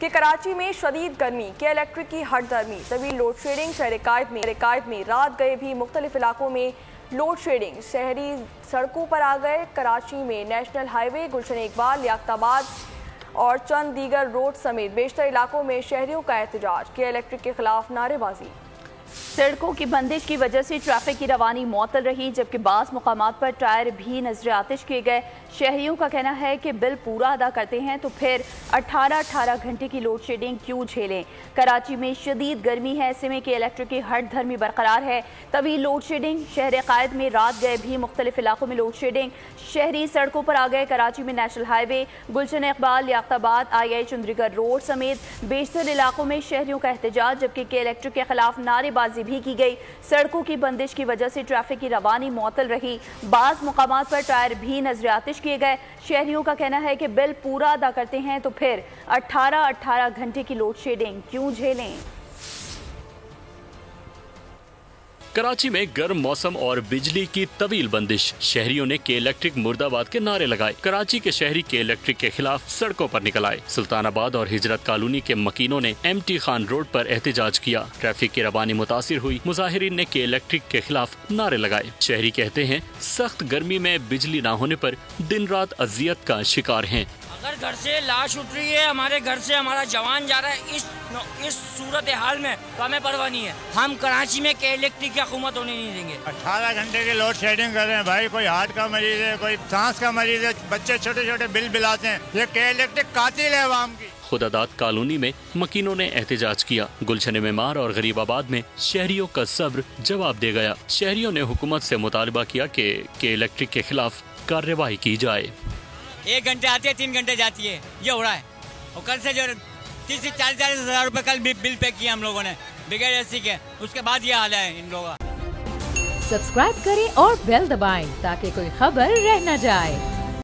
कि कराची में शदीद गर्मी के इलेक्ट्रिक की हटदर्मी, तवील लोड शेडिंग, शहर कायद में रात गए भी मुख्तलिफ इलाकों में लोड शेडिंग, शहरी सड़कों पर आ गए। कराची में नेशनल हाईवे, गुलशन इकबाल, लियाकताबाद और चंद दीगर रोड समेत बेशतर इलाकों में शहरियों का एहतजाज, के इलेक्ट्रिक के खिलाफ नारेबाजी। सड़कों की बंदिश की वजह से ट्रैफिक की रवानी मुअत्तल रही, जबकि बाज़ मुकामात पर टायर भी नजर आतिश किए गए। शहरियों का कहना है कि बिल पूरा अदा करते हैं तो फिर 18 घंटे की लोड शेडिंग क्यों झेलें। कराची में शदीद गर्मी है, ऐसे में कि इलेक्ट्रिक की हटधर्मी बरकरार है। तभी लोड शेडिंग, शहर कायद में रात गए भी मुख्तलिफ इलाकों में लोड शेडिंग, शहरी सड़कों पर आ गए। कराची में नेशनल हाईवे, गुलशन इकबाल, लियाकताबाद, आई चंद्रीगढ़ रोड समेत बेशतर इलाकों में शहरियों का एहतजाज, जबकि के इलेक्ट्रिक के खिलाफ नारेबाजी भी की गई। सड़कों की बंदिश की वजह से ट्रैफिक की रवानी मुअत्तल रही, बाज़ मुकामात पर टायर भी नजर आतिश किए गए। शहरियों का कहना है कि बिल पूरा अदा करते हैं तो फिर 18 घंटे की लोड शेडिंग क्यों झेलें। कराची में गर्म मौसम और बिजली की तवील बंदिश, शहरियों ने के इलेक्ट्रिक मुर्दाबाद के नारे लगाए। कराची के शहरी के इलेक्ट्रिक के खिलाफ सड़कों पर निकल आए। सुल्तानाबाद और हिजरत कॉलोनी के मकीनों ने MT खान रोड पर एहतजाज किया। ट्रैफिक की रवानी मुतासिर हुई। मुजाहिरीन ने के इलेक्ट्रिक के खिलाफ नारे लगाए। शहरी कहते हैं सख्त गर्मी में बिजली न होने पर दिन रात अजियत का शिकार हैं। अगर घर से लाश उठ रही है, हमारे घर से हमारा जवान जा रहा है, इस सूरत हाल में तो हमें परवाह नहीं है। हम कराची में के इलेक्ट्रिक की हुकूमत होने नहीं देंगे। 18 घंटे की लोड शेडिंग कर रहे हैं भाई। कोई हार्ट का मरीज है, कोई सांस का मरीज है, बच्चे छोटे छोटे बिल बिलाते हैं। ये के इलेक्ट्रिक कातिल है अवाम की। खुदादाद कॉलोनी में मकीनों ने एहतजाज किया। गुलशन मेमार और गरीबाबाद में शहरियों का सब्र जवाब दे गया। शहरियों ने हुकूमत से मुतालबा किया कि के इलेक्ट्रिक के खिलाफ कार्रवाई की जाए। 1 घंटे आती है, 3 घंटे जाती है, ये हो रहा है। और कल से जो 30 से 40 हज़ार रुपए कल बिल पे किया हम लोगों ने बगैर एसी के, उसके बाद ये हाल है इन लोगों का। सब्सक्राइब करें और बेल दबाएं ताकि कोई खबर रह न जाए।